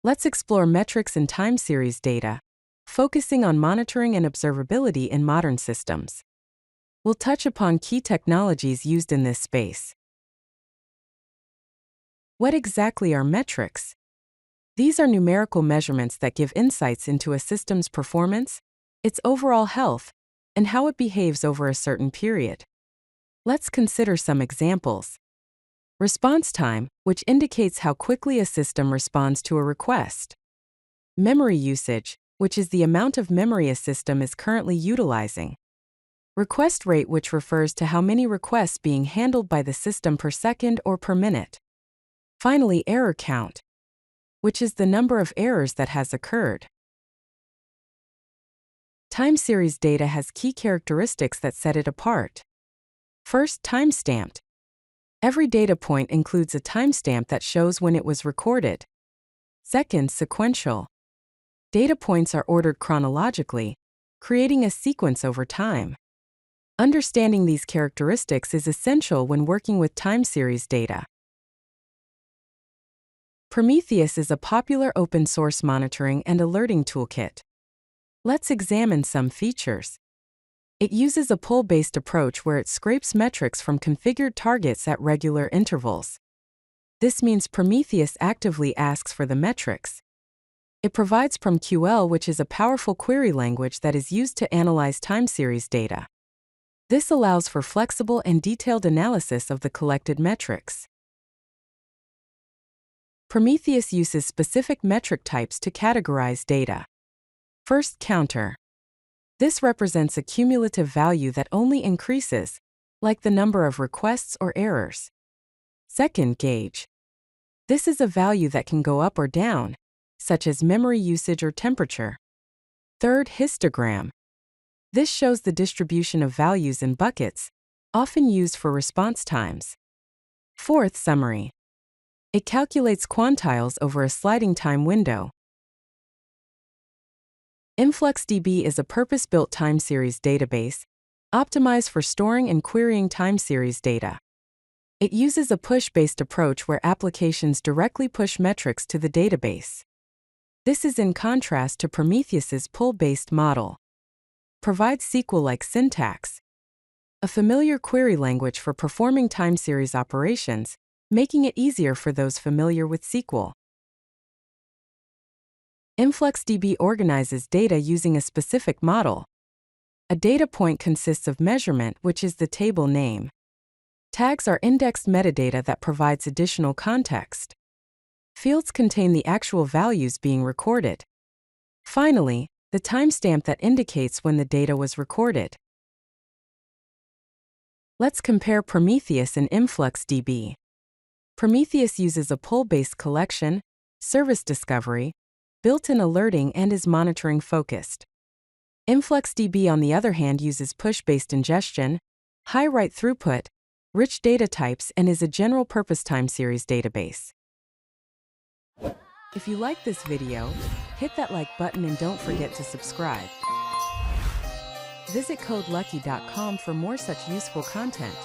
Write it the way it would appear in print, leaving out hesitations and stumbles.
Let's explore metrics and time series data, focusing on monitoring and observability in modern systems. We'll touch upon key technologies used in this space. What exactly are metrics? These are numerical measurements that give insights into a system's performance, its overall health, and how it behaves over a certain period. Let's consider some examples. Response time, which indicates how quickly a system responds to a request. Memory usage, which is the amount of memory a system is currently utilizing. Request rate, which refers to how many requests being handled by the system per second or per minute. Finally, error count, which is the number of errors that has occurred. Time series data has key characteristics that set it apart. First, time-stamped. Every data point includes a timestamp that shows when it was recorded. Second, sequential. Data points are ordered chronologically, creating a sequence over time. Understanding these characteristics is essential when working with time series data. Prometheus is a popular open-source monitoring and alerting toolkit. Let's examine some features. It uses a pull-based approach where it scrapes metrics from configured targets at regular intervals. This means Prometheus actively asks for the metrics. It provides PromQL, which is a powerful query language that is used to analyze time series data. This allows for flexible and detailed analysis of the collected metrics. Prometheus uses specific metric types to categorize data. First, counter. This represents a cumulative value that only increases, like the number of requests or errors. Second, gauge. This is a value that can go up or down, such as memory usage or temperature. Third, histogram. This shows the distribution of values in buckets, often used for response times. Fourth, summary. It calculates quantiles over a sliding time window. InfluxDB is a purpose-built time series database, optimized for storing and querying time series data. It uses a push-based approach where applications directly push metrics to the database. This is in contrast to Prometheus's pull-based model. Provides SQL-like syntax, a familiar query language for performing time series operations, making it easier for those familiar with SQL. InfluxDB organizes data using a specific model. A data point consists of measurement, which is the table name. Tags are indexed metadata that provides additional context. Fields contain the actual values being recorded. Finally, the timestamp that indicates when the data was recorded. Let's compare Prometheus and InfluxDB. Prometheus uses a pull-based collection, service discovery, built-in alerting, and is monitoring focused. InfluxDB, on the other hand, uses push-based ingestion, high write throughput, rich data types, and is a general-purpose time series database. If you like this video, hit that like button and don't forget to subscribe. Visit CodeLucky.com for more such useful content.